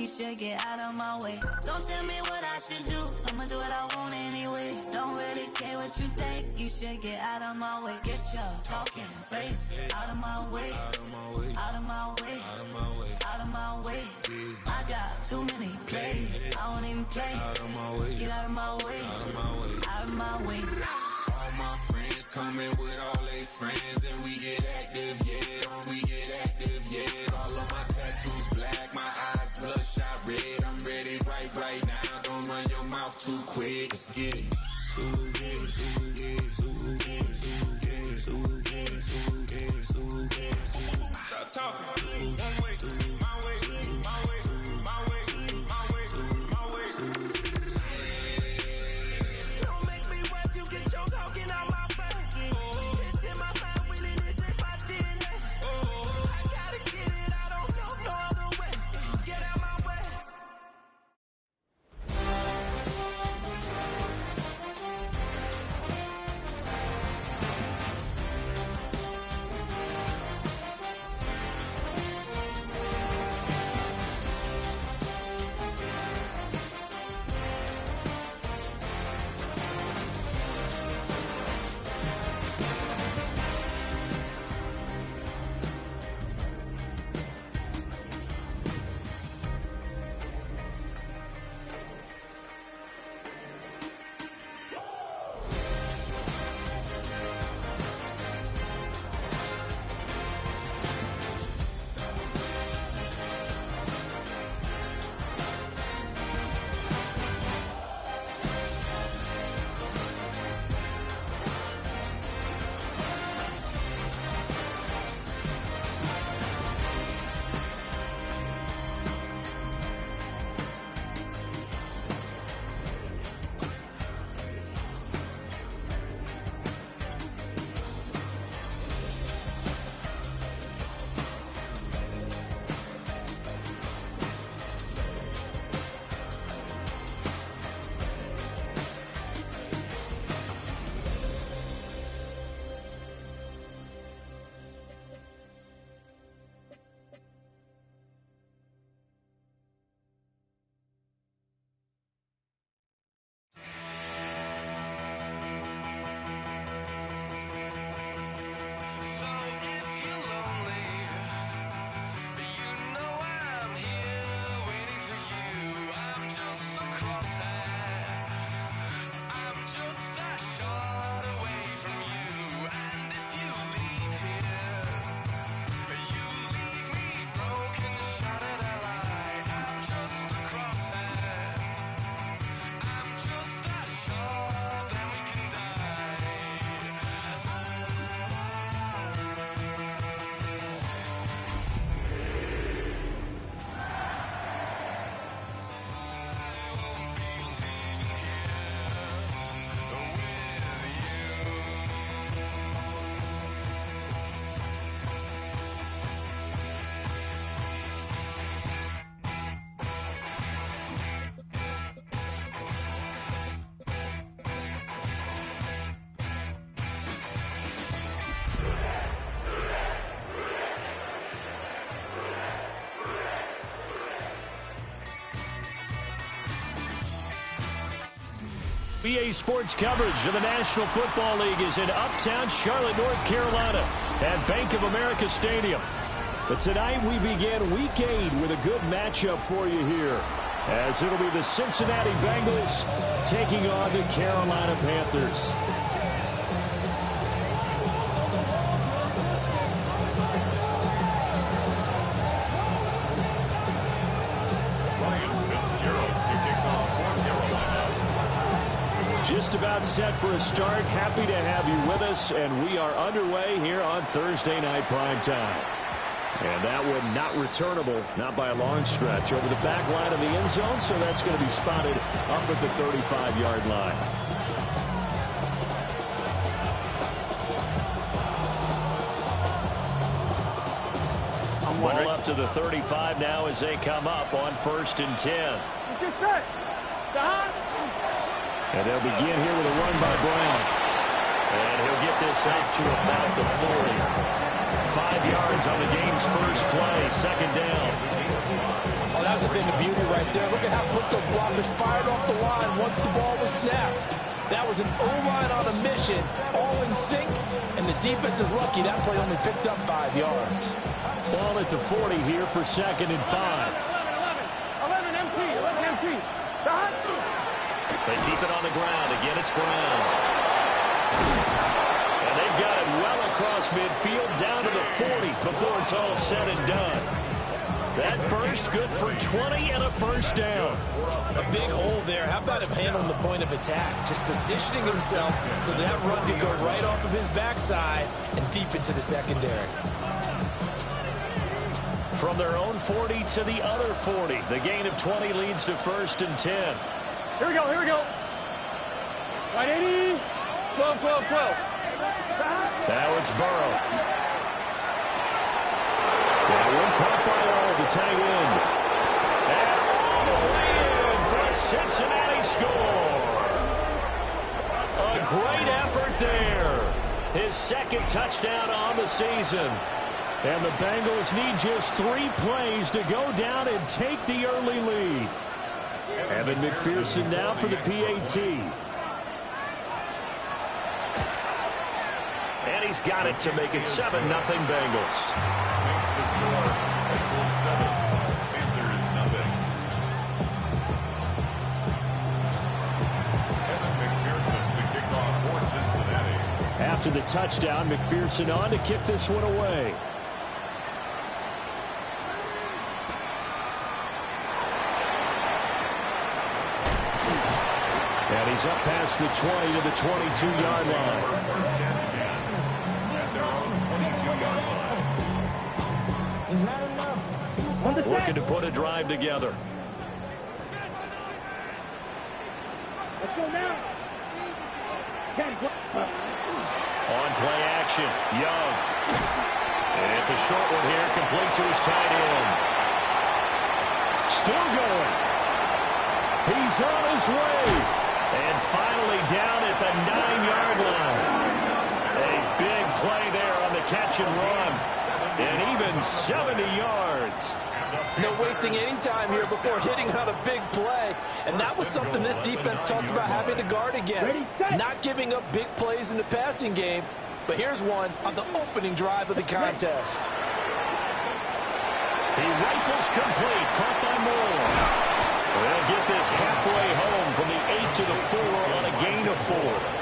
you should get out of my way. Don't tell me what I should do, I'ma do what I want anyway. Don't really care what you think, you should get out of my way. Get your talking face out of my way, out of my way, out of my way, out of my way, out of my way. I got too many plays, I won't even play. Out of my way, get out of my way, out of my way, out of my way. All my friends coming with all they friends, and we get active, yeah. We get active, yeah. All of my tattoos black, my eyes bloodshot red. I'm ready right now. Don't run your mouth too quick. Let's get it. Stop talking. One way, my way, my way, my way, my way, my way. Don't make me rap, you get your talking out my face. It's in my mind, really, this in my DNA. I gotta get it, I don't know no other way. Get out my way. BA Sports coverage of the National Football League is in uptown Charlotte, North Carolina at Bank of America Stadium. But tonight we begin Week 8 with a good matchup for you here, as it'll be the Cincinnati Bengals taking on the Carolina Panthers. Just about set for a start. Happy to have you with us, and we are underway here on Thursday Night Prime Time. And that one not returnable, not by a long stretch, over the back line of the end zone, so that's going to be spotted up at the 35-yard line. Ball up to the 35 now as they come up on 1st and 10. And they'll begin here with a run by Brown. And he'll get this out to about the 40. 5 yards on the game's first play. 2nd down. Oh, that was a exhibiting the beauty right there. Look at how quick those blockers fired off the line once the ball was snapped. That was an O-line on a mission, all in sync, and the defense is lucky that play only picked up 5 yards. Ball at the 40 here for 2nd and 5. 11 MT. They keep it on the ground. Again, it's Brown. And they've got it well across midfield down to the 40 before it's all said and done. That burst good for 20 and a first down. A big hole there. How about him handling the point of attack? Just positioning himself so that run could go right off of his backside and deep into the secondary. From their own 40 to the other 40. The gain of 20 leads to 1st and 10. Here we go. Right, 80. 12. Now it's Burrow. That one caught by all the tight end. And all the way in for a Cincinnati score. A great effort there. His 2nd touchdown on the season. And the Bengals need just 3 plays to go down and take the early lead. Evan McPherson now for the PAT. And he's got it to make it 7-0 Bengals. Makes the score Bengals 7, Panthers nothing. Evan McPherson, the kickoff for Cincinnati. After the touchdown, McPherson on to kick this one away. And he's up past the 20 to the 22-yard line. First and 10 at their own 22-yard line. Looking to put a drive together. Let's go now. On play action, Young. And it's a short one here, complete to his tight end. Still going. He's on his way. And finally down at the 9-yard line. A big play there on the catch and run. And even 70 yards. No wasting any time here before hitting on a big play. And that was something this defense talked about having to guard against. Not giving up big plays in the passing game. But here's one on the opening drive of the contest. He rifles complete. Caught by Moore. They'll get this halfway home from the 8 to the 4 on a gain of 4.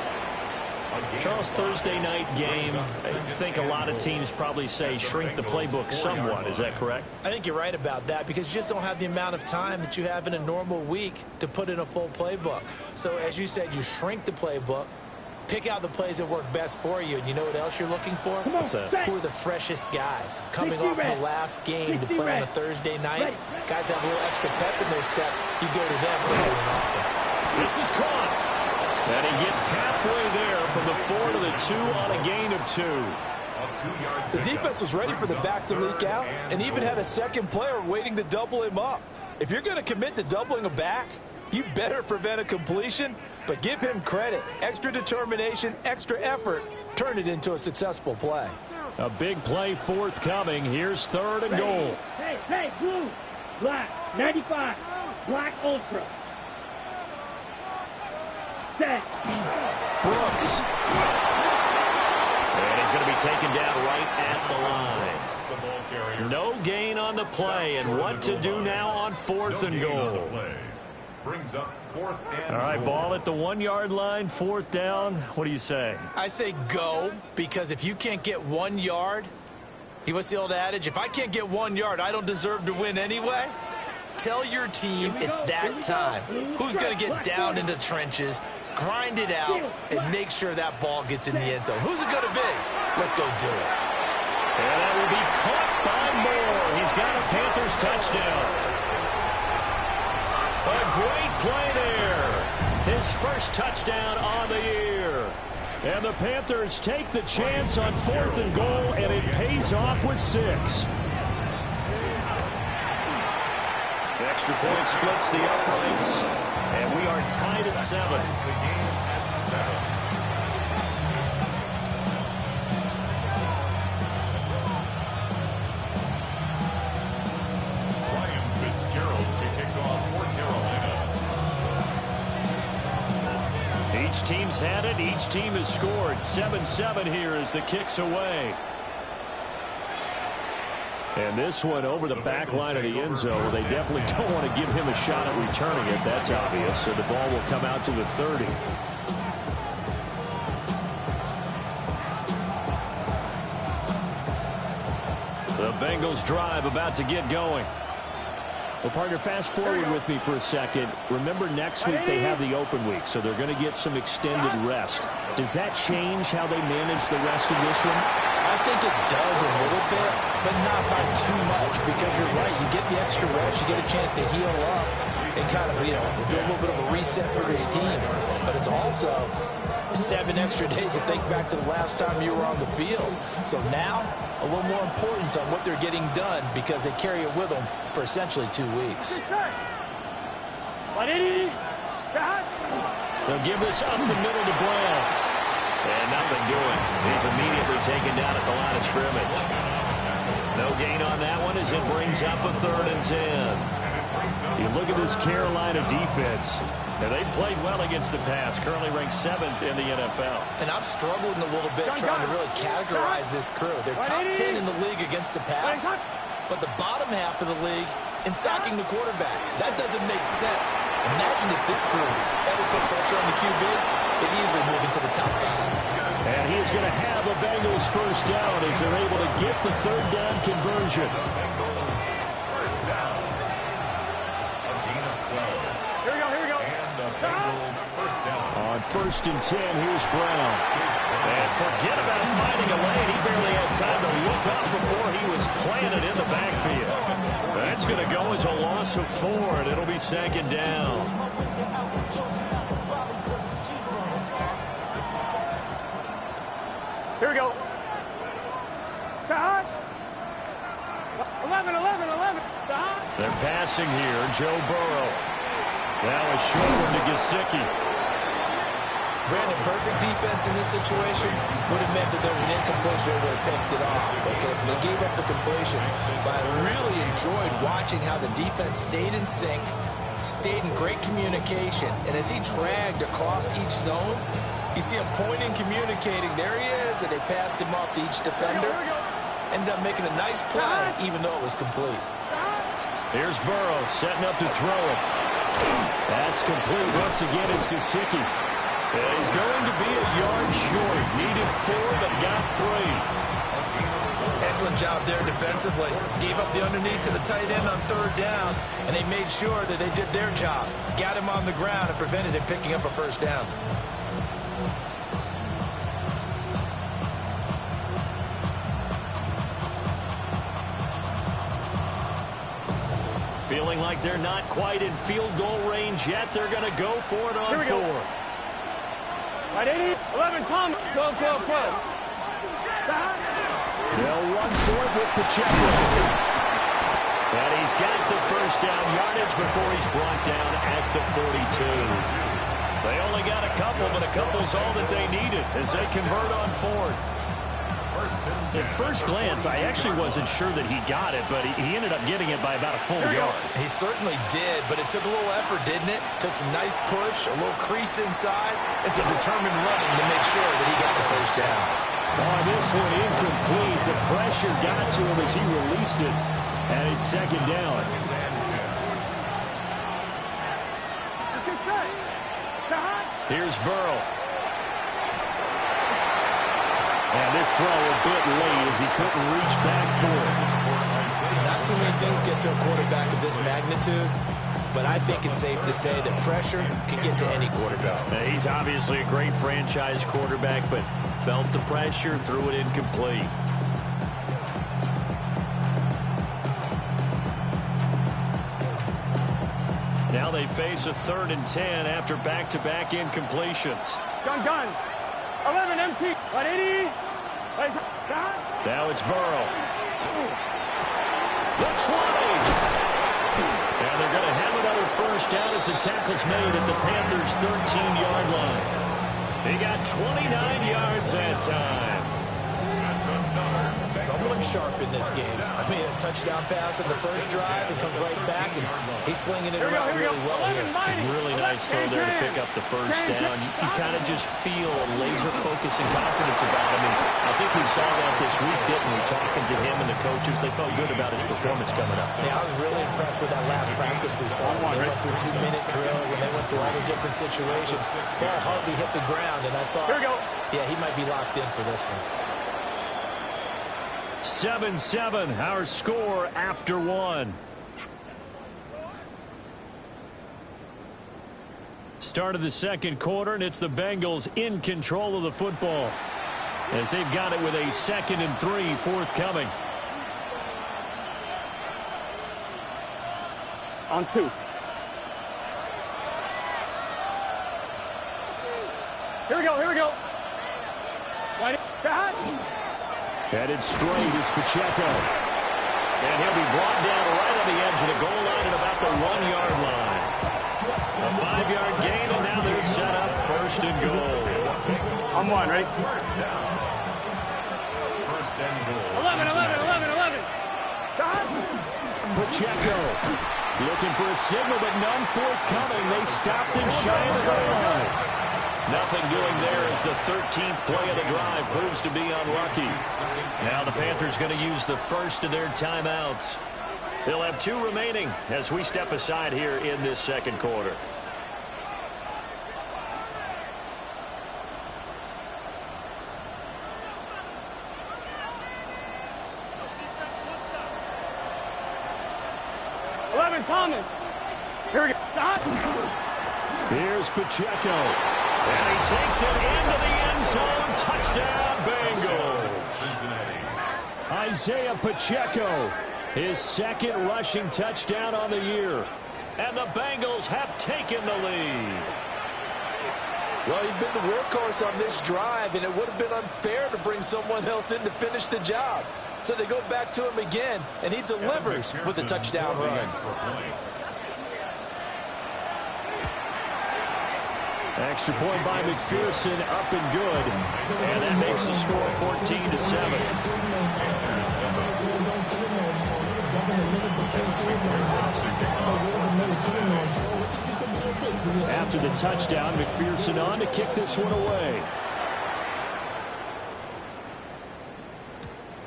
Charles, Thursday night game, I think a lot of teams probably say shrink the playbook somewhat. Is that correct? I think you're right about that because you just don't have the amount of time that you have in a normal week to put in a full playbook. So as you said, you shrink the playbook, pick out the plays that work best for you. And you know what else you're looking for? What's that? Who are the freshest guys coming off the last game to play on a Thursday night? Guys have a little extra pep in their step. You go to them early and often. This is caught. And he gets halfway there from the 4 to the 2 on a gain of 2. The defense was ready for the back to leak out and even had a second player waiting to double him up. If you're going to commit to doubling a back, you better prevent a completion, but give him credit. Extra determination, extra effort, turn it into a successful play. A big play forthcoming. Here's 3rd and goal. Hey, blue, black, 95, black ultra. Set. Brooks. And he's going to be taken down right at the line. No gain on the play, and what to do now on 4th and goal. Brings up 4th and All right, goal. ball at the 1-yard line, 4th down. What do you say? I say go, because if you can't get 1 yard, what's the old adage? If I can't get 1 yard, I don't deserve to win anyway. Tell your team it's that time. Who's going to get down into the trenches, grind it out, and make sure that ball gets in the end zone? Who's it going to be? Let's go do it. And that will be caught by Moore. He's got a Panthers touchdown. A great play there. His first touchdown on the year. And the Panthers take the chance on 4th and goal, and it pays off with 6. The extra point splits the uprights, and we are tied at 7. The game at 7. Fitzgerald Each team's had it. Each team has scored. 7-7 here as the kick's away. And this one over the back line of the end zone. They definitely don't want to give him a shot at returning it. That's obvious. So the ball will come out to the 30. The Bengals drive about to get going. Well, partner, fast forward with me for a second. Remember, next week they have the open week, so they're going to get some extended rest. Does that change how they manage the rest of this one? I think it does a little bit, but not by too much, because you're right. You get the extra rest, you get a chance to heal up and kind of, do a little bit of a reset for this team. But it's also 7 extra days to think back to the last time you were on the field. So now, a little more importance on what they're getting done because they carry it with them for essentially 2 weeks. They'll give this up the middle to Brown. And nothing doing. He's immediately taken down at the line of scrimmage. No gain on that one as it brings up a 3rd and 10. You look at this Carolina defense. And they've played well against the pass, currently ranked 7th in the NFL. And I'm struggling a little bit trying to really categorize this crew. They're top 10 in the league against the pass, but the bottom half of the league in sacking the quarterback. That doesn't make sense. Imagine if this group ever put pressure on the QB, they'd easily move into the top 5. And he's going to have a Bengals first down as they're able to get the 3rd down conversion. First down. A gain of 12. Here we go. And the Bengals first down. On 1st and 10, here's Brown. And forget about finding a lane. He barely had time to look up before he was planted in the backfield. That's going to go as a loss of 4, and it'll be 2nd down. Here we go. 11. They're passing here. Joe Burrow. Now a short one to Gesicki. Brandon, perfect defense in this situation would have meant that there was an incompletion that would have picked it off. Okay, so they gave up the completion. But I really enjoyed watching how the defense stayed in sync, stayed in great communication, and as he dragged across each zone, you see him pointing, communicating. There he is, and they passed him off to each defender. Ended up making a nice play, even though it was complete. Here's Burrow setting up to throw it. That's complete. Once again, it's Gesicki. He's going to be a yard short. Needed 4, but got 3. Excellent job there defensively. Gave up the underneath to the tight end on 3rd down, and they made sure that they did their job. Got him on the ground and prevented him picking up a first down. Feeling like they're not quite in field goal range yet. They're going to go for it on 4th. Right, 11, Tom. 12. They'll run for it with Pacheco. And he's got the first down yardage before he's brought down at the 42. They only got a couple, but a couple's all that they needed as they convert on 4th. At first glance, I actually wasn't sure that he got it, but he ended up getting it by about a full yard. He certainly did, but it took a little effort, didn't it? Took some nice push, a little crease inside, and some determined running to make sure that he got the first down. On this one, incomplete. The pressure got to him as he released it, and it's 2nd down. Here's Burrow. And this throw a bit late as he couldn't reach back for it. Not too many things get to a quarterback of this magnitude, but I think it's safe to say that pressure can get to any quarterback. He's obviously a great franchise quarterback, but felt the pressure, threw it incomplete. Now they face a 3rd and 10 after back-to-back incompletions. Gun. 11, empty. 180. Now it's Burrow. The 20. And they're going to have another first down as the tackle's made at the Panthers' 13-yard line. He got 29 yards that time. Someone sharp in this game. I mean, a touchdown pass in the first drive. It comes right back, and He's flinging it around really well here. Really nice throw there to pick up the first down. You kind of just feel a laser focus and confidence about him. And I think we saw that this week, didn't we? Talking to him and the coaches, they felt good about his performance coming up. Yeah, I was really impressed with that last practice we saw. They went through 2-minute drill, when they went through all the different situations. Ball hardly hit the ground, and I thought, yeah, he might be locked in for this one. 7-7, our score after one. Start of the second quarter, and it's the Bengals in control of the football as they've got it with a 2nd and 3 forthcoming. On 2. Here we go. Right. Headed straight, it's Pacheco. And he'll be brought down right on the edge of the goal line at about the 1-yard line. A 5-yard gain, and now they're set up 1st and goal. On 1, ready? First down. First and goal. 11. Pacheco looking for a signal, but none forthcoming. They stopped him shy of the goal line. Nothing doing there as the 13th play of the drive proves to be unlucky. Now the Panthers going to use the first of their timeouts. They'll have 2 remaining as we step aside here in this second quarter. Thomas. Here we go. Stop. Here's Pacheco. And he takes it into the end zone. Touchdown, Bengals. Isaiah Pacheco, his 2nd rushing touchdown on the year. And the Bengals have taken the lead. Well, he's been the workhorse on this drive, and it would have been unfair to bring someone else in to finish the job. So they go back to him again, and he delivers with a touchdown run. Extra point by McPherson, up and good. And that makes the score 14-7. After the touchdown, McPherson on to kick this one away.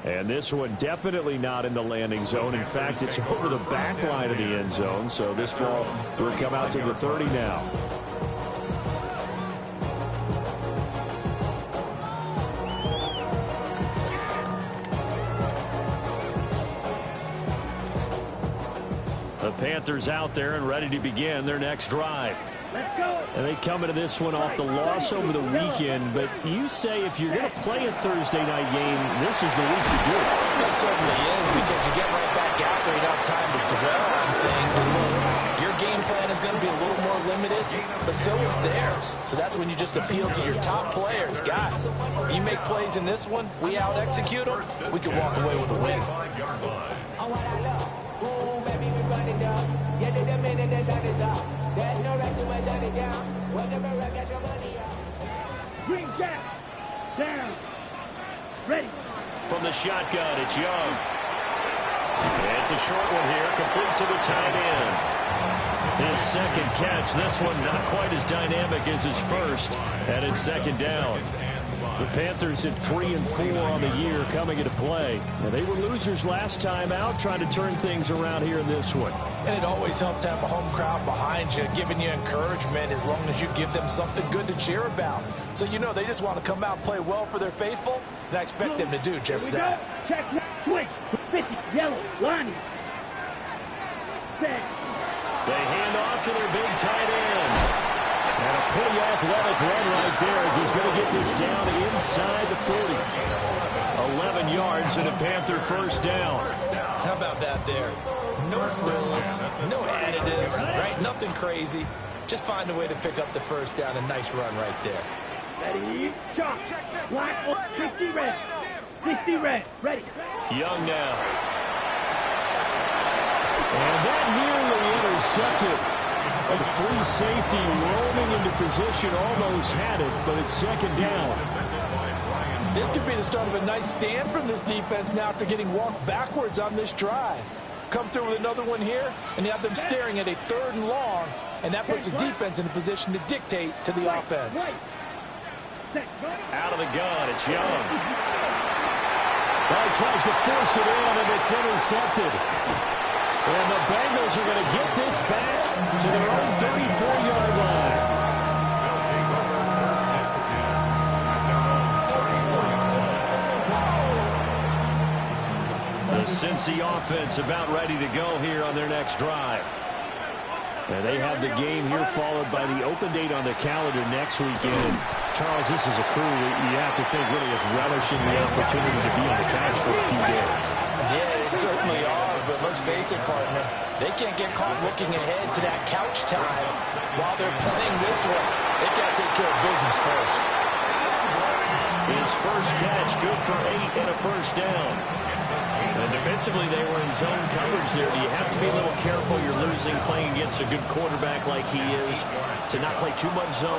And this one definitely not in the landing zone. In fact, it's over the back line of the end zone. So this ball will come out to the 30 now. The Panthers out there and ready to begin their next drive. Let's go. And they come into this one off the loss over the weekend. But you say if you're going to play a Thursday night game, this is the week to do it. It certainly is, because you get right back out there. You don't have time to dwell on things. And your game plan is going to be a little more limited, but so is theirs. So that's when you just appeal to your top players. Guys, you make plays in this one, we out-execute them, we can walk away with a win. There's no rest to my shut it down. Whatever I get your money up. Green jack. Down. Ready. From the shotgun, it's Young. It's a short one here, complete to the tight end. His 2nd catch, this one not quite as dynamic as his first, and it's 2nd down. The Panthers at 3-4 on the year coming into play. Well, they were losers last time out, trying to turn things around here in this one. And it always helps to have a home crowd behind you, giving you encouragement as long as you give them something good to cheer about. So, you know, they just want to come out and play well for their faithful, and I expect them to do just that. Check, switch, 50, yellow, lining. Set. They hand off to their big tight end. And a pretty athletic run right there as he's going to get this down inside the 40. 11 yards and a Panther first down. How about that there? No frills, no additives, right? Nothing crazy. Just find a way to pick up the first down. A nice run right there. Ready, shot. Black, 60 red. 60 red. Ready. Young now. And that nearly intercepted. The free safety roaming into position, almost had it, but it's 2nd down. This could be the start of a nice stand from this defense now after getting walked backwards on this drive. come through with another one here, and you have them staring at a 3rd and long, and that puts the defense in a position to dictate to the offense. Out of the gun, it's Young. Well, he tries to force it in, and it's intercepted. And the Bengals are going to get this back to their own 34-yard line. The Cincy offense about ready to go here on their next drive. And they have the game here followed by the open date on the calendar next weekend. Charles, this is a crew that you have to think really is relishing the opportunity to be on the couch for a few days. Yeah, they certainly are, but let's face it, partner. They can't get caught looking ahead to that couch time while they're playing this way. They got to take care of business first. His first catch, good for 8 and a first down. And defensively, they were in zone coverage there. Do you have to be a little careful? You're losing playing against a good quarterback like he is to not play too much zone?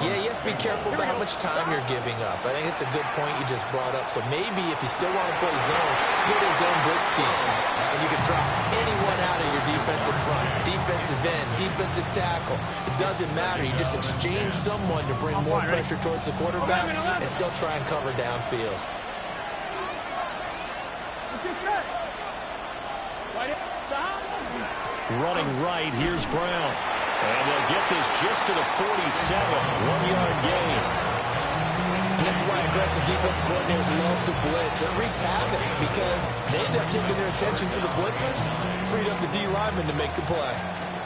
Yeah, you have to be careful about how much time you're giving up. I think it's a good point you just brought up. So maybe if you still want to play zone, go to a zone blitz scheme. And you can drop anyone out of your defensive front, defensive end, defensive tackle. It doesn't matter. You just exchange someone to bring more pressure towards the quarterback and still try and cover downfield. Running right, here's Brown. And they'll get this just to the 47, 1-yard gain. And this is why aggressive defense coordinators love to blitz. It wreaks havoc because they end up taking their attention to the blitzers, freed up the D lineman to make the play.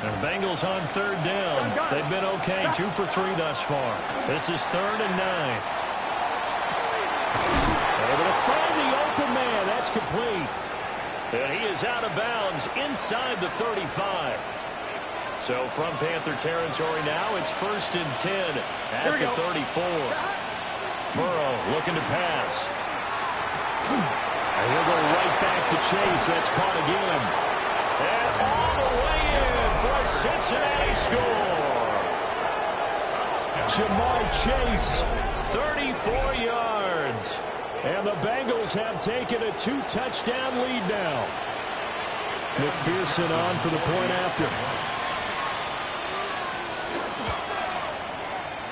And Bengals on 3rd down. They've been okay, 2 for 3 thus far. This is 3rd and 9. Able to find the open man. That's complete. And he is out of bounds inside the 35. So from Panther territory now, it's 1st and 10 at the 34. Burrow looking to pass. And he'll go right back to Chase. That's caught again. And all the way in for a Cincinnati score. Jamar Chase, 34 yards. And the Bengals have taken a 2-touchdown lead now. McPherson on for the point after.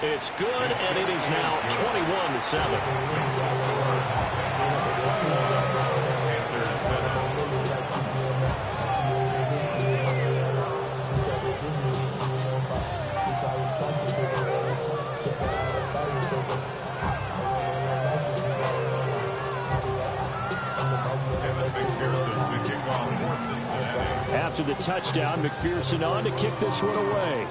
It's good, and it is now 21-7. After the touchdown, McPherson on to kick this one away.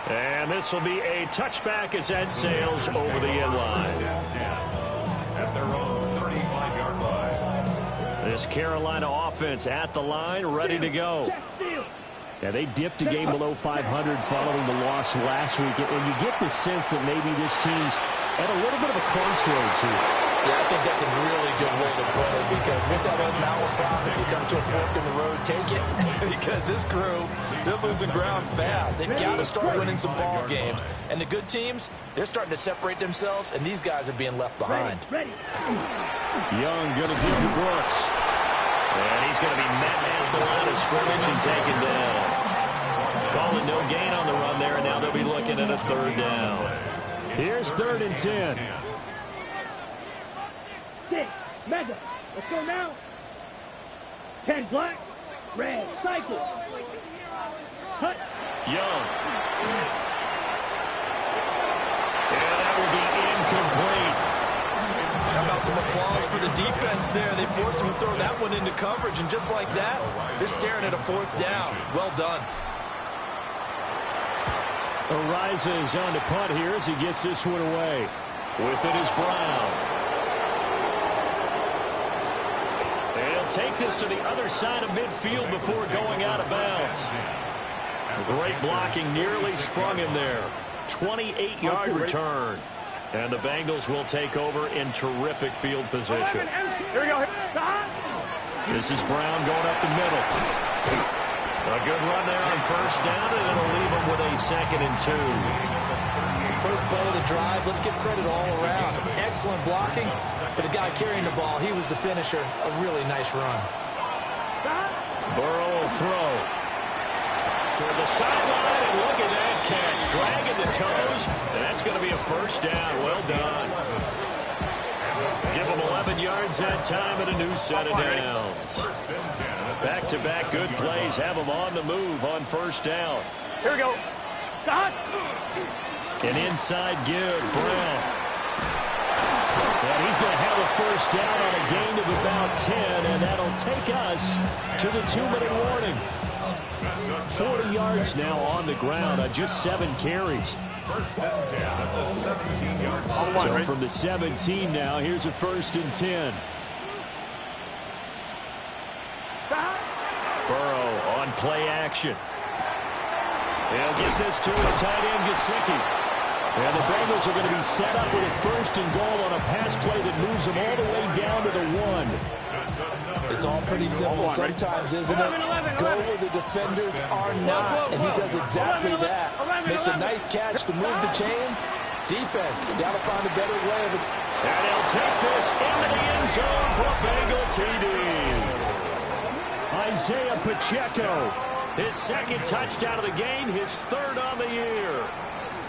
And this will be a touchback as that sails over the end line. At their own 35-yard line. This Carolina offense at the line, ready to go. Yeah, they dipped a game below 500 following the loss last week. And you get the sense that maybe this team's at a little bit of a crossroads here. Yeah, I think that's a really good way to put it because what's that old Mauer prophet? You come to a fork in the road, take it. Because this crew, they're losing ground fast. They've got to start winning some ball games. And the good teams, they're starting to separate themselves, and these guys are being left behind. Young going to give to Brooks. And he's going to be met at the line of scrimmage and taken down. Calling no gain on the run there, and now they'll be looking at a 3rd down. Here's 3rd and 10. Mega. Let's go now. 10 black. Red. Cycle. Cut. Young. And that will be incomplete. How about some applause for the defense there? They forced him to throw that one into coverage, and just like that, they're staring at a 4th down. Well done. Ariza is on to punt here as he gets this one away. With it is Brown. Take this to the other side of midfield before going out of bounds. Great blocking, nearly sprung him there. 28-yard return. And the Bengals will take over in terrific field position. Here we go. This is Brown going up the middle. A good run there on 1st down, and it'll leave him with a 2nd and 2. First play of the drive. Let's give credit all around. Excellent blocking, but the guy carrying the ball, he was the finisher. A really nice run. Burrow will throw. Toward the sideline, and look at that catch. Dragging the toes, and that's going to be a first down. Well done. Give them 11 yards that time and a new set of downs. Back-to-back good plays have them on the move on first down. Here we go. Stop. An inside give, Brown. And he's going to have a first down on a gain of about 10, and that'll take us to the 2-minute warning. 40 yards now on the ground on just 7 carries. First and 10 at the 17-yard line. So from the 17 now, here's a 1st and 10. Burrow on play action. He'll get this to his tight end, Gesicki. And the Bengals are going to be set up with a 1st and goal on a pass play that moves them all the way down to the 1. It's all pretty simple sometimes, isn't it? Go where the defenders are not, and he does exactly that. Makes a nice catch to move the chains. Defense, got to find a better way of it. And he'll take this into the end zone for a Bengal TD. Isaiah Pacheco, his 2nd touchdown of the game, his 3rd on the year.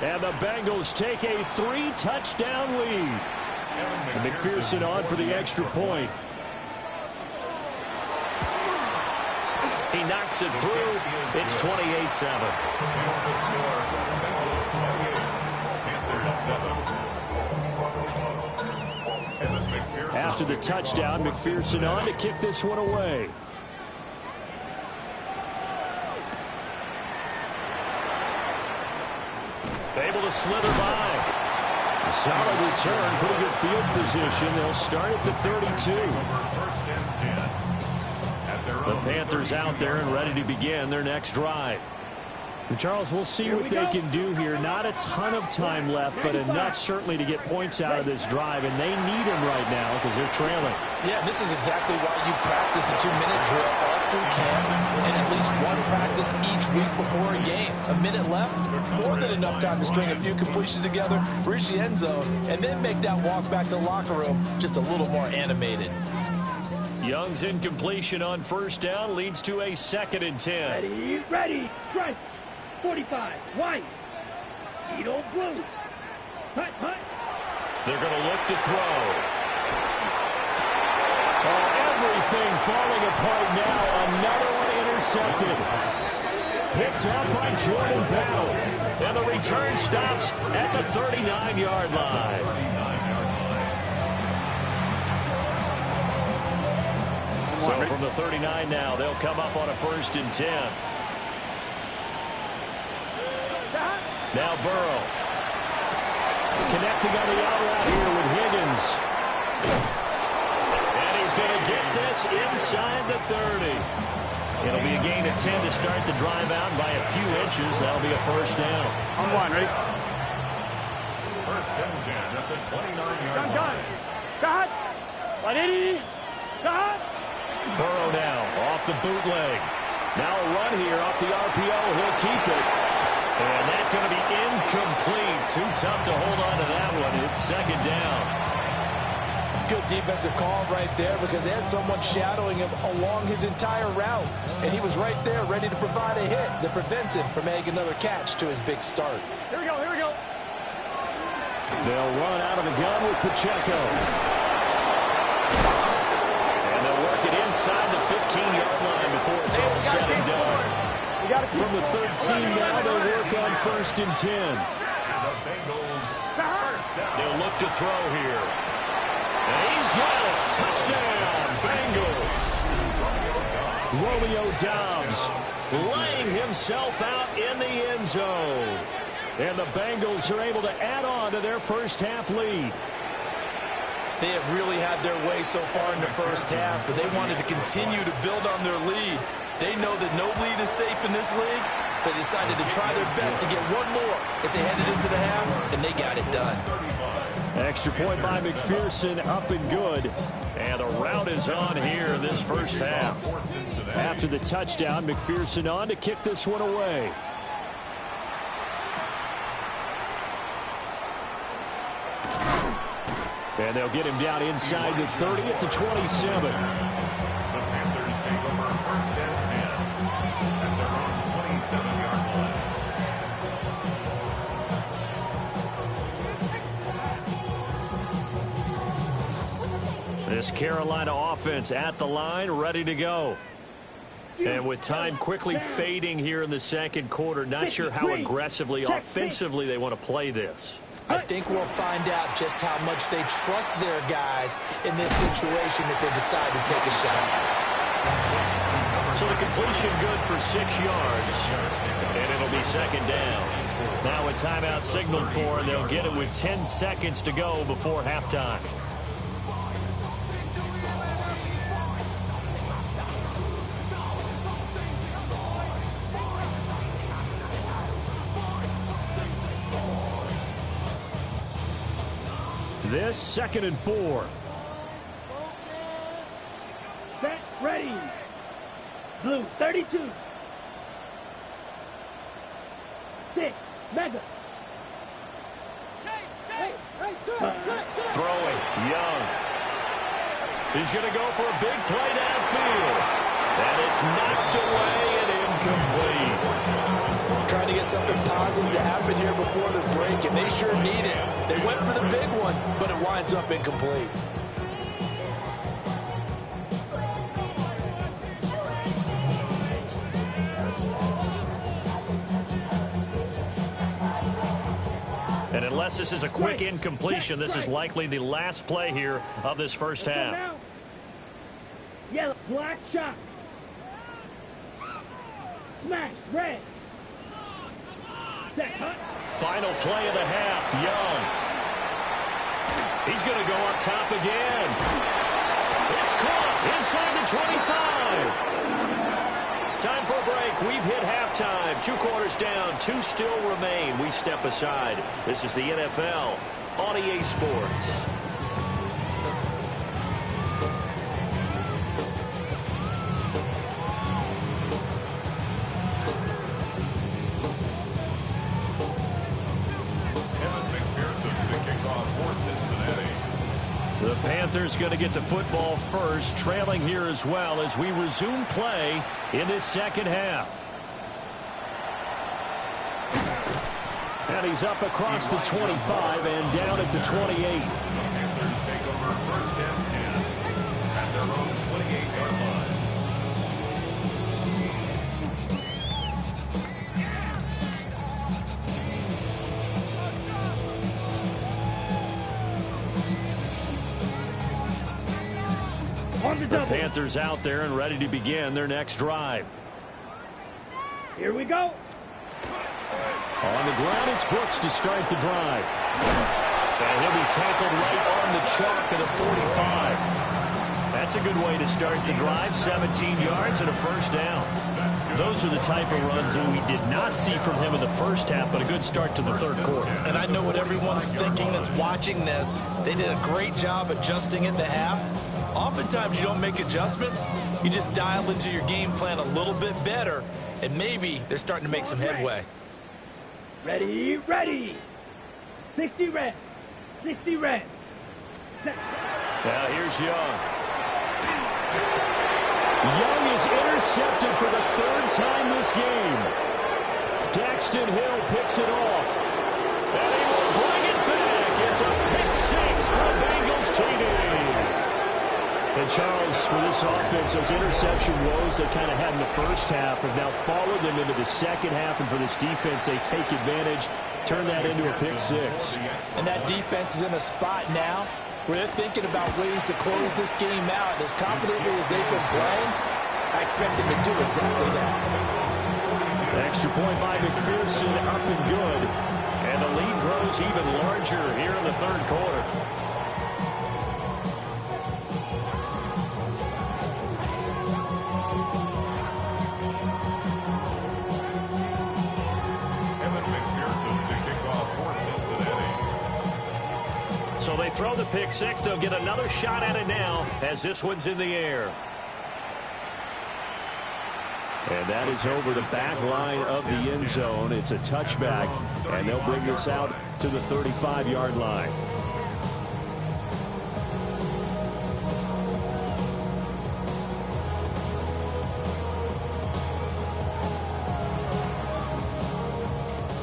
And the Bengals take a 3-touchdown lead. And McPherson on for the extra point. He knocks it through. It's 28-7. After the touchdown, McPherson on to kick this one away. Able to slither by. A solid return, pretty good field position. They'll start at the 32. The Panthers out there and ready to begin their next drive. And Charles, we'll see what they can do here. Not a ton of time left, but enough certainly to get points out of this drive, and they need them right now because they're trailing. Yeah, this is exactly why you practice a 2-minute drill all through camp and at least one practice each week before a game. A minute left, more than enough time to string a few completions together, reach the end zone, and then make that walk back to the locker room just a little more animated. Young's incompletion on 1st down leads to a 2nd and 10. Ready, strike. 45, white. Edo blue. Hut, hut. They're going to look to throw. Oh, everything falling apart now. Another one intercepted. Picked up by Jordan Battle. And the return stops at the 39-yard line. So from the 39 now, they'll come up on a 1st and 10. Now Burrow. Connecting on the out route here with Higgins. And he's going to get this inside the 30. It'll be a gain of 10 to start the drive out by a few inches. That'll be a 1st down. On 1, right? 1st and 10 at the 29-yard line. Got. 180. Got. Burrow now off the bootleg. Now a run here off the RPO. He'll keep it. And that's going to be incomplete. Too tough to hold on to that one. It's 2nd down. Good defensive call right there because they had someone shadowing him along his entire route. And he was right there ready to provide a hit that prevents him from making another catch to his big start. Here we go, here we go. They'll run out of the gun with Pacheco. And they'll work it inside the 15-yard line before it's all said and done. From the 13 now, they'll work on 1st and 10. They'll look to throw here. And he's got it. Touchdown, Bengals. Romeo Doubs laying himself out in the end zone. And the Bengals are able to add on to their 1st half lead. They have really had their way so far in the 1st half, but they wanted to continue to build on their lead. They know that no lead is safe in this league, so they decided to try their best to get one more as they headed into the half, and they got it done. Extra point by McPherson, up and good. And the route is on here in this 1st half. After the touchdown, McPherson on to kick this one away. And they'll get him down inside the 30 at the 27. The Panthers take over first and 10 at their own 27-yard line. This Carolina offense at the line, ready to go. And with time quickly fading here in the second quarter, not sure how aggressively, offensively they want to play this. I think we'll find out just how much they trust their guys in this situation if they decide to take a shot. So the completion good for 6 yards, and it'll be second down. Now a timeout signaled for, and they'll get it with 10 seconds to go before halftime. This 2nd and 4. Set, ready. Blue, 32. 6, mega. Throwing, Young. He's going to go for a big play downfield. And it's knocked away and incomplete. Trying to get something positive to happen here before the break, and they sure need it. They went for the big one, but it winds up incomplete. And unless this is a quick incompletion, this is likely the last play here of this first half. Yellow, black shot. Smash, red. Final play of the half, Young. He's going to go up top again. It's caught inside the 25. Time for a break. We've hit halftime. 2 quarters down, 2 still remain. We step aside. This is the NFL on EA Sports. The Panthers going to get the football first, trailing here as well as we resume play in this second half. And he's up across the 25 and down at the 28. The Panthers take over first and 10 at their own 28-yard line. The Panthers out there and ready to begin their next drive. Here we go. On the ground, it's Brooks to start the drive. And he'll be tackled right on the chalk of the 45. That's a good way to start the drive. 17 yards and a first down. Those are the type of runs that we did not see from him in the first half, but a good start to the third quarter. And I know what everyone's thinking that's watching this. They did a great job adjusting at the half. Oftentimes you don't make adjustments. You just dial into your game plan a little bit better, and maybe they're starting to make some headway. Ready, ready. 60 red. 60 red. Now here's Young. Young is intercepted for the 3rd time this game. Daxton Hill picks it off. And he will bring it back. It's a pick 6 for the Bengals TD. And Charles, for this offense, those interception woes they kind of had in the first half have now followed them into the second half. And for this defense, they take advantage, turn that into a pick 6. And that defense is in a spot now where they're thinking about ways to close this game out. As confidently as they've been playing, I expect them to do exactly that. Extra point by McPherson, up and good. And the lead grows even larger here in the third quarter. So they throw the pick 6. They'll get another shot at it now as this one's in the air. And that is over the back line of the end zone. It's a touchback, and they'll bring this out to the 35-yard line.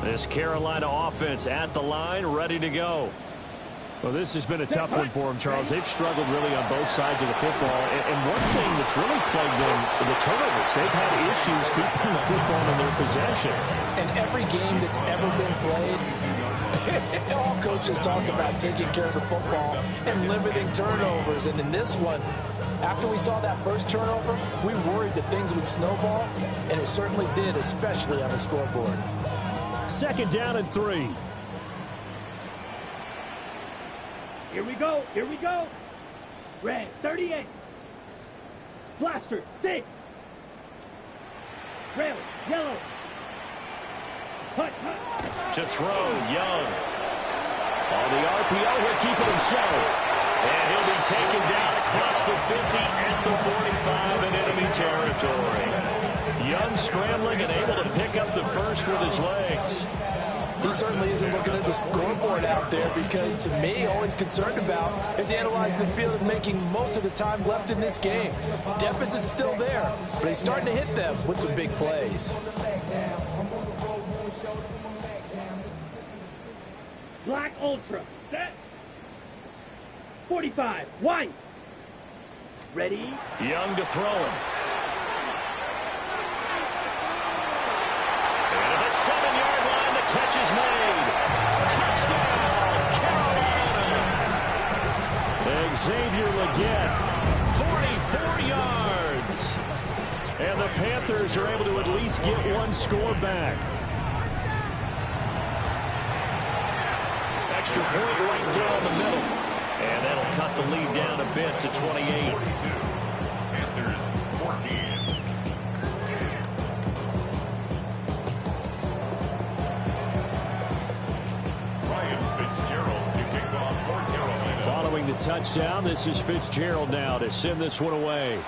This Carolina offense at the line, ready to go. Well, this has been a tough one for them, Charles. They've struggled really on both sides of the football. And one thing that's really plagued them, the turnovers. They've had issues keeping the football in their possession. And every game that's ever been played, all coaches talk about taking care of the football and limiting turnovers. And in this one, after we saw that first turnover, we worried that things would snowball, and it certainly did, especially on the scoreboard. 2nd down and 3. Here we go. Here we go. Red, 38. Blaster, 6. Trail, yellow. Hut, hut. To throw, Young. On the RPO, he'll keep it himself. And he'll be taken down across the 50 at the 45 in enemy territory. Young scrambling and able to pick up the first with his legs. He certainly isn't looking at the scoreboard out there because, to me, all he's concerned about is analyzing the field and making most of the time left in this game. Deficit's still there, but he's starting to hit them with some big plays. Black Ultra, set. 45, white. Ready. Young to throw him. And at the 7-yard line, the catch is made. Touchdown, Carolina. Xavier Legette, 44 yards. And the Panthers are able to at least get one score back. Extra point right down the middle. And that'll cut the lead down a bit to 28. 42. Panthers 14. Following the touchdown, this is Fitzgerald now to send this one away.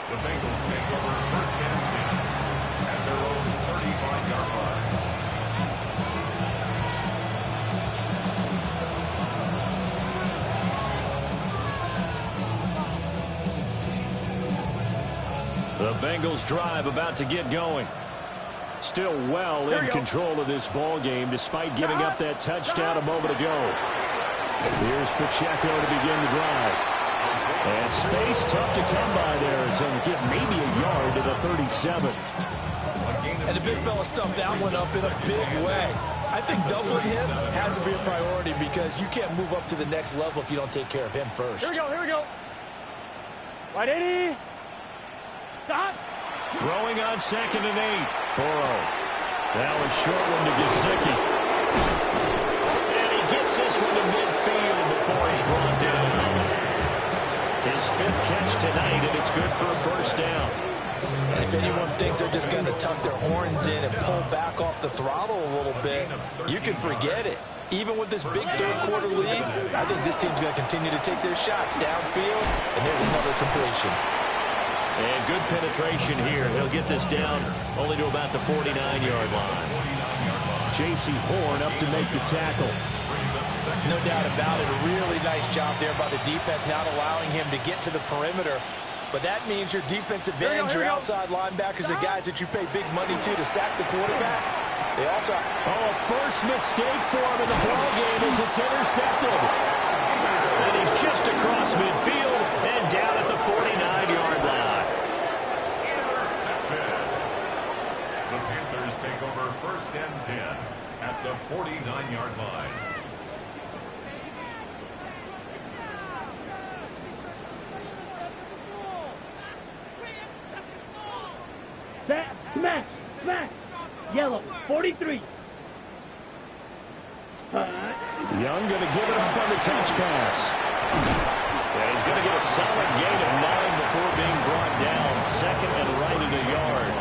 The Bengals take over 1st and 10 at their own 35-yard line. The Bengals drive about to get going. Still well in control of this ball game despite giving up that touchdown a moment ago. Here's Pacheco to begin the drive. And space tough to come by there. So get maybe a yard to the 37. And the big fella stuffed that one up in a big way. I think doubling him has to be a priority because you can't move up to the next level if you don't take care of him first. Here we go, here we go. Right 80. Stop. Throwing on 2nd and 8. Burrow. That was short one to Gesicki. And he gets this one to midfield before he's brought down. His 5th catch tonight, and it's good for a 1st down. And if anyone thinks they're just going to tuck their horns in and pull back off the throttle a little bit, you can forget it. Even with this big 3rd quarter lead, I think this team's going to continue to take their shots downfield, and there's another completion. And good penetration here. He'll get this down only to about the 49-yard line. J.C. Horn up to make the tackle. No doubt about it. A really nice job there by the defense, not allowing him to get to the perimeter. But that means your defensive ends, your outside linebackers, the guys that you pay big money to sack the quarterback. They also... Oh, a first mistake for him in the ballgame as it's intercepted. And he's just across midfield and down at the 49-yard line. The Panthers take over 1st and 10 at the 49-yard line. Set. Smash. Smash. Yellow. 43. Young going to give it up on the touch pass. Yeah, he's going to get a solid gain of 9 before being brought down. 2nd and right at a yard.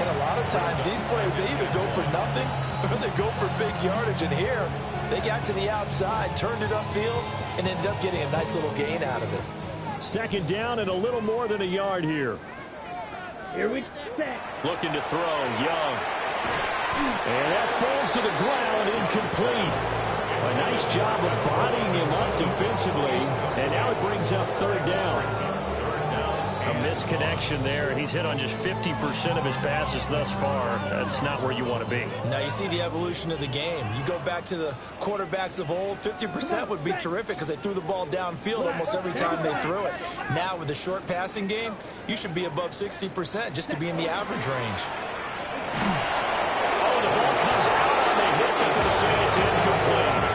And a lot of times these plays, they either go for nothing or they go for big yardage. And here, they got to the outside, turned it upfield, and ended up getting a nice little gain out of it. 2nd down and a little more than a yard here. Here we set. Looking to throw, Young. And that falls to the ground, incomplete. A nice job of bodying him up defensively, and now it brings up 3rd down. A misconnection there. He's hit on just 50% of his passes thus far. That's not where you want to be. Now you see the evolution of the game. You go back to the quarterbacks of old, 50% would be terrific because they threw the ball downfield almost every time they threw it. Now with the short passing game, you should be above 60% just to be in the average range. Oh, the ball comes out on the hit, but they'll say it's incomplete.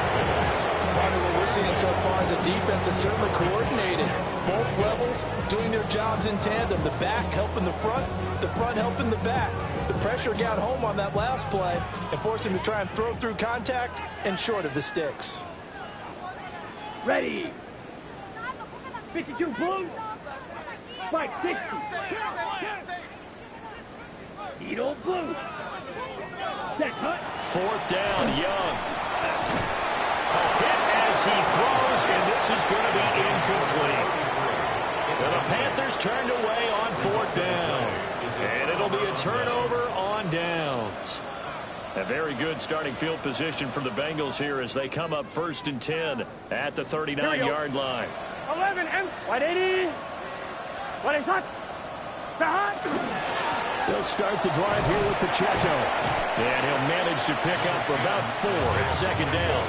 What we're seeing so far is a defense that's certainly coordinated. Both levels doing their jobs in tandem. The back helping the front helping the back. The pressure got home on that last play and forced him to try and throw through contact and short of the sticks. Ready. 52 blue. Spike 60. Needle blue. Set cut. 4th down, Young. A hit as he throws, and this is going to be incomplete. Well, the Panthers turned away on 4th down, and it'll be a turnover on downs. A very good starting field position for the Bengals here as they come up 1st and 10 at the 39-yard line. 11 M. 180. What is hot? The hot. They'll start the drive here with Pacheco, and he'll manage to pick up about 4 at 2nd down.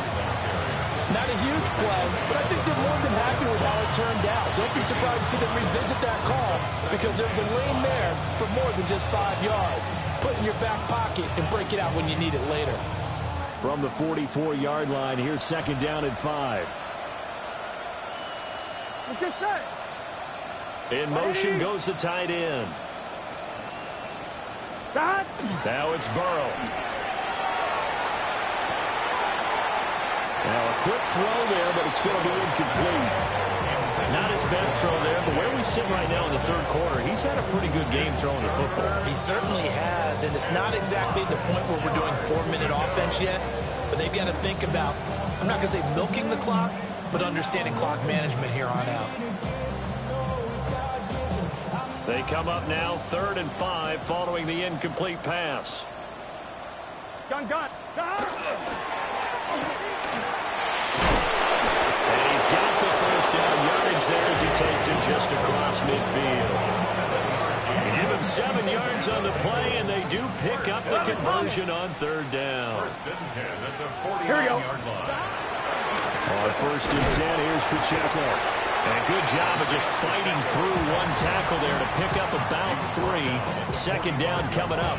Not a huge play, but I think they're more than happy with how it turned out. Don't be surprised to see them revisit that call because there's a lane there for more than just 5 yards. Put it in your back pocket and break it out when you need it later. From the 44-yard line, here's 2nd down and 5. Let's get set. In motion goes the tight end. Stop. Now it's Burrow. Now a quick throw there, but it's going to be incomplete. Not his best throw there, but where we sit right now in the 3rd quarter, he's had a pretty good game throwing the football. He certainly has, and it's not exactly the point where we're doing 4-minute offense yet, but they've got to think about, I'm not going to say milking the clock, but understanding clock management here on out. They come up now 3rd and 5 following the incomplete pass. Gun. And he's got the 1st down yardage there as he takes it just across midfield. You give him 7 yards on the play, and they do pick up the conversion on 3rd down. 1st and 10 at the 49-yard line. On 1st and 10, here's Pacheco. And a good job of just fighting through one tackle there to pick up about 3. 2nd down coming up.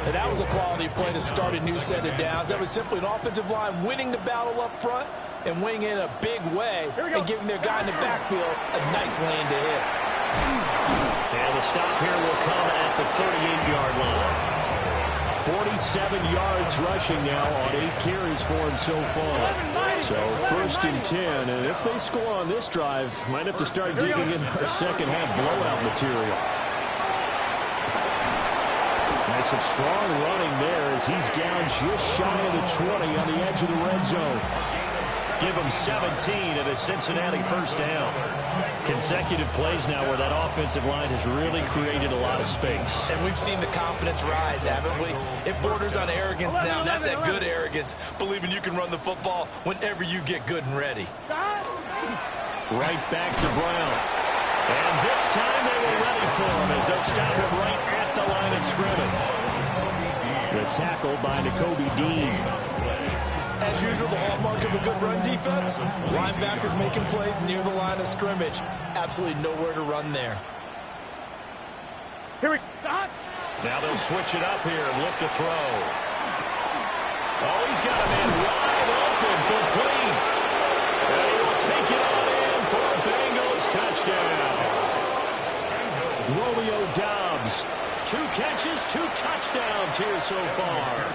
And that was a quality play to start a new set of downs. That was simply an offensive line winning the battle up front and winning in a big way and giving their guy in the backfield a nice lane to hit. And the stop here will come at the 38-yard line. 47 yards rushing now on 8 carries for him so far. So 1st and 10, and if they score on this drive, might have to start digging in our second-half blowout material. And some strong running there as he's down just shy of the 20 on the edge of the red zone. Give him 17 at a Cincinnati 1st down. Consecutive plays now where that offensive line has really created a lot of space. And we've seen the confidence rise, haven't we? It borders on arrogance now. That's that good arrogance, believing you can run the football whenever you get good and ready. Right back to Brown. And this time they were ready for him as they'll stop him right at the line of scrimmage. The tackle by Nakobe Dean. As usual, the hallmark of a good run defense, linebackers making plays near the line of scrimmage. Absolutely nowhere to run there. Here we go. Now they'll switch it up here and look to throw. Oh, he's got a man wide open, complete. And he will take it on in for a Bengals touchdown. Romeo Doubs. 2 catches, 2 touchdowns here so far.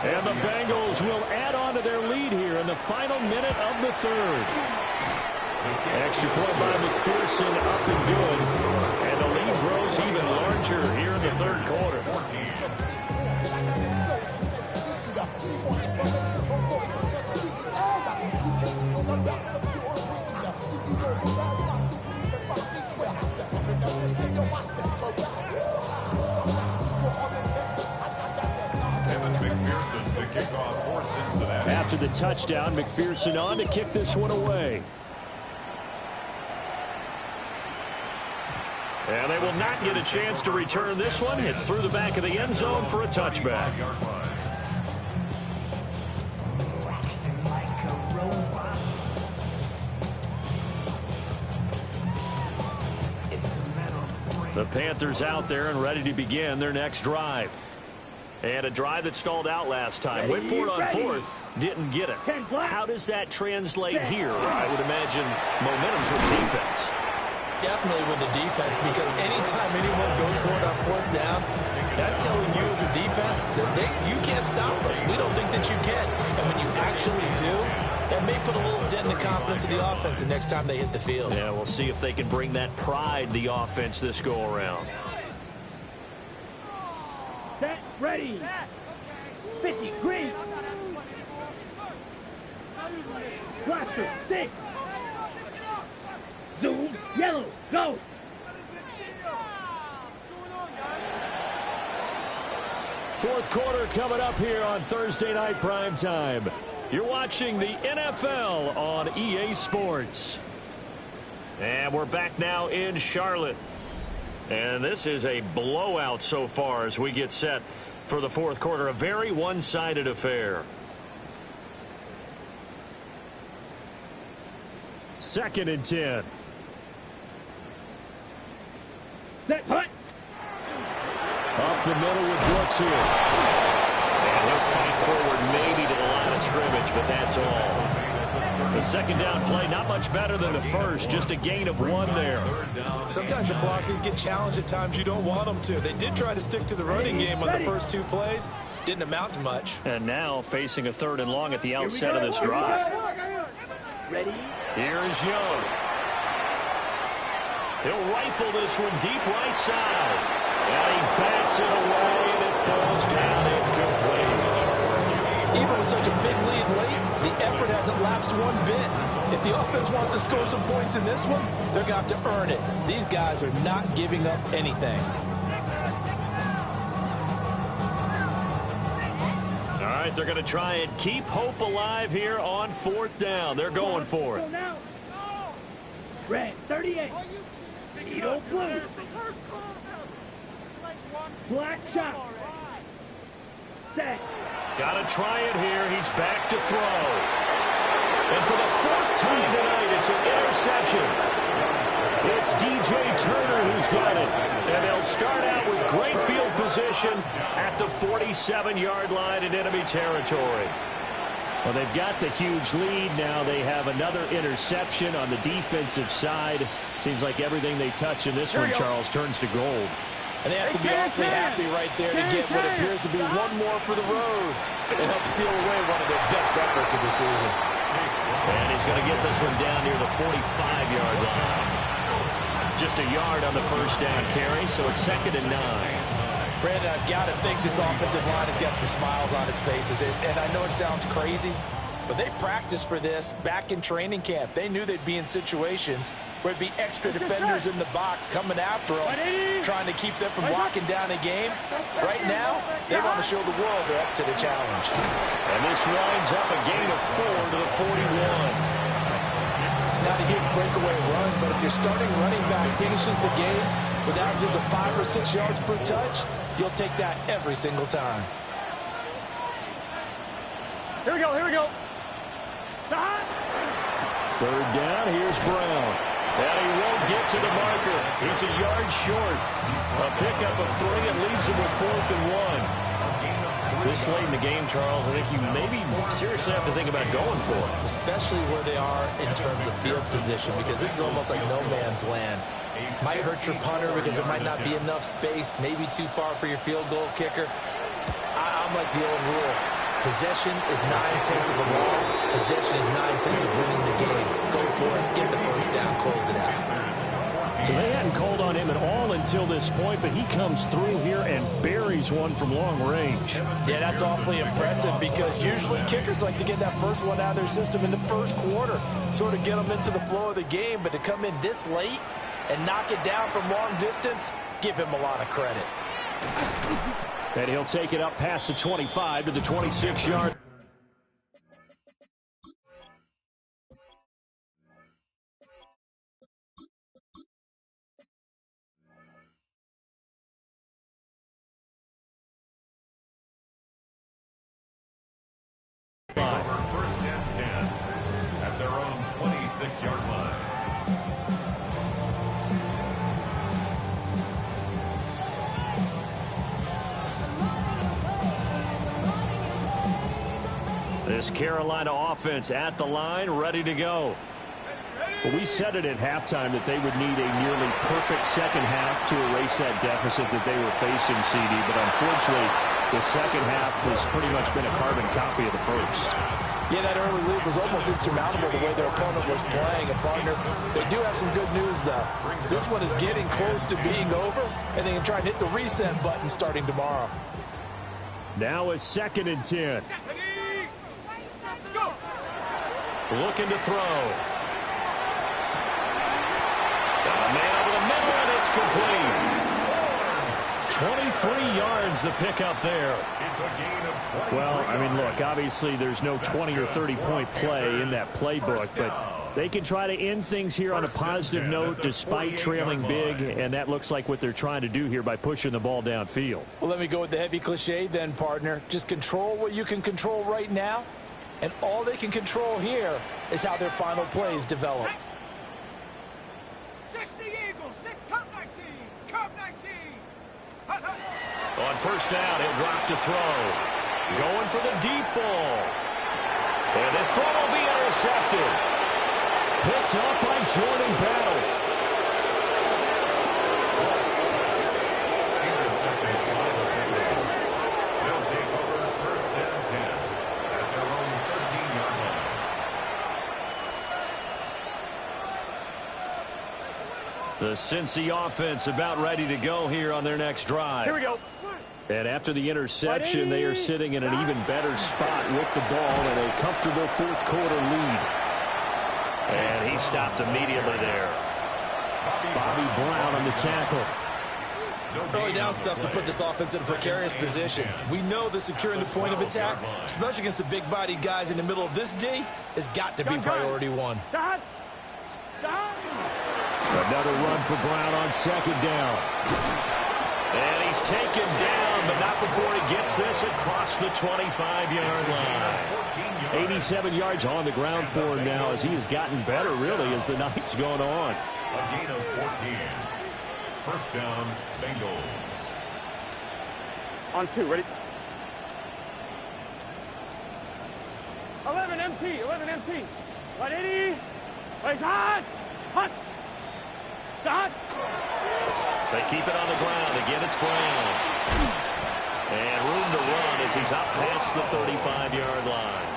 And the Bengals will add on to their lead here in the final minute of the 3rd. Extra point by McPherson, up and good. And the lead grows even larger here in the 3rd quarter. After the touchdown, McPherson on to kick this one away. And they will not get a chance to return this one. It's through the back of the end zone for a touchback. The Panthers out there and ready to begin their next drive. And a drive that stalled out last time. Went for it on fourth, didn't get it. How does that translate here? I would imagine momentum's with defense. Definitely with the defense, because anytime anyone goes for it on fourth down, that's telling you as a defense that you can't stop us. We don't think that you can. And when you actually do, that may put a little dent in the confidence of the offense the next time they hit the field. Yeah, we'll see if they can bring that pride, the offense, this go-around. Set, ready. 50, green. Blaster, 6. Zoom, yellow, go. Fourth quarter coming up here on Thursday Night Primetime. You're watching the NFL on EA Sports. And we're back now in Charlotte. And this is a blowout so far as we get set for the fourth quarter. A very one-sided affair. Second and 10. Set, punt. Up the middle with Brooks here. And he'll fight forward maybe to the line of scrimmage, but that's all. The second down play, not much better than the first, just a gain of 1 there. Sometimes your philosophies get challenged at times you don't want them to. They did try to stick to the running game on the first 2 plays. Didn't amount to much. And now facing a 3rd and long at the outset of this drive. Ready. Here is Young. He'll rifle this one deep right side. And he bats it away, and it falls down incomplete. Even with such a big lead late, the effort hasn't lapsed one bit. If the offense wants to score some points in this one, they're going to have to earn it. These guys are not giving up anything. All right, they're going to try and keep hope alive here on 4th down. They're going for it. Red, 38. Eagle blue. Black shot. Set. Got to try it here. He's back to throw. And for the 4th time tonight, it's an interception. It's DJ Turner who's got it. And they'll start out with great field position at the 47-yard line in enemy territory. Well, they've got the huge lead now. They have another interception on the defensive side. Seems like everything they touch in this one, Charles, turns to gold. And they have to be awfully happy right there to get what appears to be 1 more for the road and help seal away one of their best efforts of the season. And he's going to get this one down near the 45-yard line. Just a yard on the first down carry, so it's 2nd and 9. Brandon, I've got to think this offensive line has got some smiles on its faces. And I know it sounds crazy, but they practiced for this back in training camp. They knew they'd be in situations where it'd be extra defenders in the box coming after them, trying to keep them from locking down a game. Right now, they want to show the world they're up to the challenge. And this winds up a gain of 4 to the 41. It's not a huge breakaway run, but if your starting running back finishes the game with averages of 5 or 6 yards per touch, you'll take that every single time. Here we go, here we go. 3rd down, here's Brown. And he won't get to the marker. He's a yard short. A pickup of 3 and leaves him with 4th and 1. This late in the game, Charles, I think you maybe seriously have to think about going for it. Especially where they are in terms of field position, because this is almost like no man's land. Might hurt your punter because there might not be enough space, maybe too far for your field goal kicker. I'm like the old rule. Possession is 9/10 of the law. Possession is 9/10 of winning the game. Go for it. Get the first down. Close it out. So they hadn't called on him at all until this point, but he comes through here and buries one from long range. Yeah, that's awfully impressive because usually kickers like to get that first one out of their system in the first quarter, sort of get them into the flow of the game, but to come in this late and knock it down from long distance, give him a lot of credit. And he'll take it up past the 25 to the 26-yard. line. First and 10 at their own 26-yard line. This Carolina offense at the line, ready to go. Well, we said it at halftime that they would need a nearly perfect second half to erase that deficit that they were facing, CD. But unfortunately, the second half has pretty much been a carbon copy of the first. Yeah, that early lead was almost insurmountable the way their opponent was playing. And, partner, they do have some good news, though. This one is getting close to being over, and they can try and hit the reset button starting tomorrow. Now a 2nd and 10. Looking to throw. Got a man over the middle, and it's complete. 23 yards the pickup there. It's a gain of 20. Well, I mean, look, obviously there's no 20 or 30-point play in that playbook, but they can try to end things here on a positive note despite trailing big, and that looks like what they're trying to do here by pushing the ball downfield. Well, let me go with the heavy cliche then, partner. Just control what you can control right now, and all they can control here is how their final plays develop. 60 Eagles, Cup 19, Cup 19. On first down, he'll drop to throw. Going for the deep ball. And this throw will be intercepted. Picked up by Jordan Battle. Intercepted by the Bengals. They'll take over first and 10 at their own 13-yard line. The Cincy offense about ready to go here on their next drive. Here we go. And after the interception, they are sitting in an even better spot with the ball in a comfortable fourth-quarter lead. And he stopped immediately there. Bobby Brown on the tackle. Early down stuff to put this offense in a precarious position. We know that securing the point of attack, especially against the big-bodied guys in the middle of this D, has got to be priority one. Stop. Stop. Another run for Brown on 2nd down. And he's taken down, but not before he gets this across the 25-yard line. 87 yards on the ground for him now as he has gotten better, really, as the night's gone on. A gain of 14. First down, Bengals. On 2, ready? 11 MT, 11 MT. 180. Place hot. Hot. Stop. They keep it on the ground. Again, it's Brown. And room to run as he's out past the 35-yard line.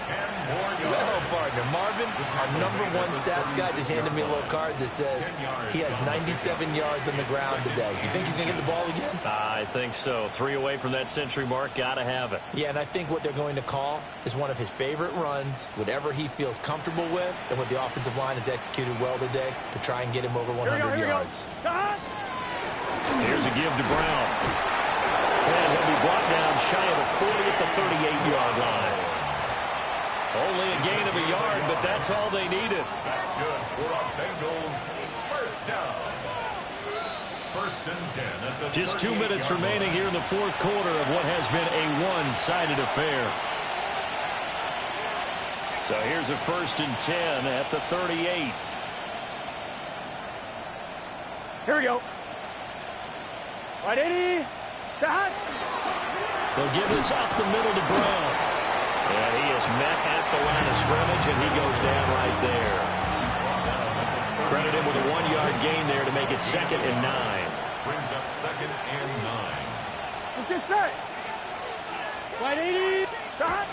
10 more yards. Well, partner, Marvin, our #1 stats guy, just handed me a little card that says he has 97 yards on the ground today. You think he's going to get the ball again? I think so. 3 away from that century mark. Got to have it. Yeah, and I think what they're going to call is one of his favorite runs, whatever he feels comfortable with, and what the offensive line has executed well today to try and get him over 100 yards. Here's a give to Brown. And he'll be brought down shy of a 40 at the 38-yard line. Only a gain of a yard, but that's all they needed. That's good for a Bengals first down. First and 10 at the Just 2 minutes remaining here in the fourth quarter of what has been a one-sided affair. So here's a 1st and 10 at the 38. Here we go. 180. Stop. They'll give this up the middle to Brown. And he is met at the line of scrimmage, and he goes down right there. Credit him with a 1-yard gain there to make it 2nd and 9. Brings up 2nd and 9. Let's get set. 180. Stop.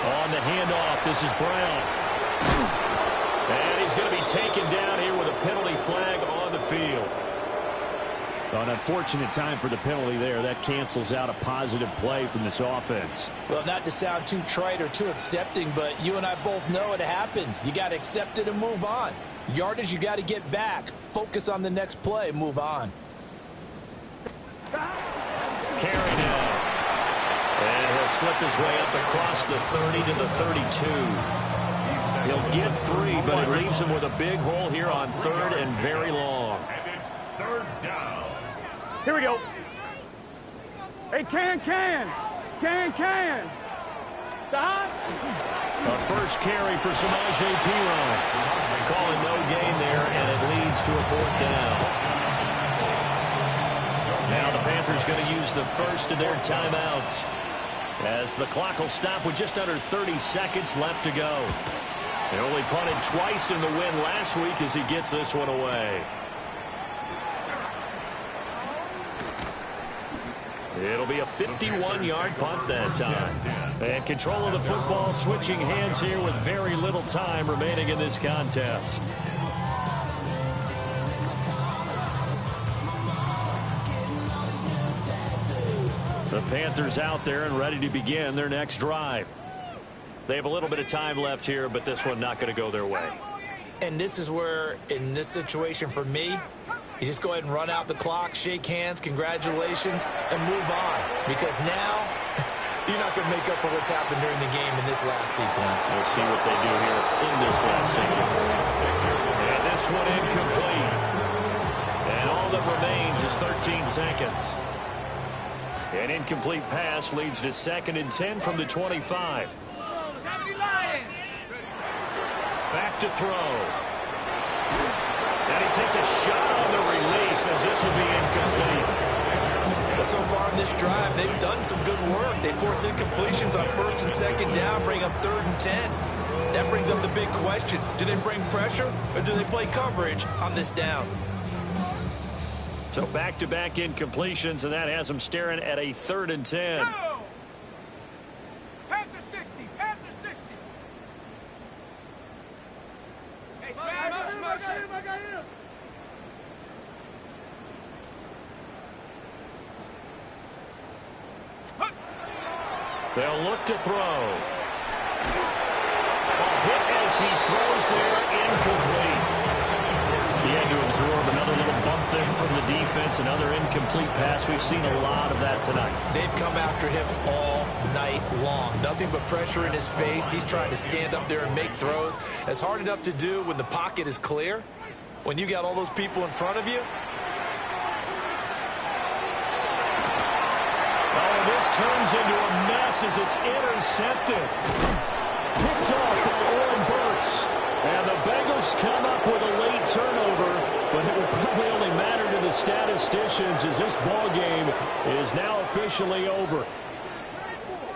On the handoff, this is Brown. And he's going to be taken down here with a penalty flag on the field. An unfortunate time for the penalty there. That cancels out a positive play from this offense. Well, not to sound too trite or too accepting, but you and I both know it happens. You got to accept it and move on. Yardage, you got to get back. Focus on the next play and move on. Carry now. And he'll slip his way up across the 30 to the 32. He'll get 3, but it leaves him with a big hole here on 3rd and very long. And it's 3rd down. Here we go. Hey, can. A first carry for Samaje Perine. Calling no gain there, and it leads to a 4th down. Now the Panthers going to use the first of their timeouts, as the clock will stop with just under 30 seconds left to go. They only punted twice in the win last week as he gets this one away. It'll be a 51-yard punt that time. And control of the football switching hands here with very little time remaining in this contest. The Panthers out there and ready to begin their next drive. They have a little bit of time left here, but this one not going to go their way. And this is where, in this situation for me, you just go ahead and run out the clock, shake hands, congratulations, and move on. Because now, you're not going to make up for what's happened during the game in this last sequence. We'll see what they do here in this last sequence. And this one incomplete. And all that remains is 13 seconds. An incomplete pass leads to 2nd and 10 from the 25. Back to throw. And he takes a shot on the release as this will be incomplete. But so far in this drive, they've done some good work. They force incompletions on 1st and 2nd down, bring up 3rd and 10. That brings up the big question. Do they bring pressure or do they play coverage on this down? So back-to-back incompletions, and that has them staring at a 3rd and 10. Panther 60, Panther 60. Hey, smash, motion. They'll look to throw. A hit as he throws there, incomplete. He had to absorb another little bump there from the defense, another incomplete pass. We've seen a lot of that tonight. They've come after him all night long. Nothing but pressure in his face. He's trying to stand up there and make throws. It's hard enough to do when the pocket is clear. When you got all those people in front of you. Oh, this turns into a mess as it's intercepted. Picked off by Oren Burks. And the Bengals come up with a late turnover, but it will probably only matter to the statisticians as this ball game is now officially over.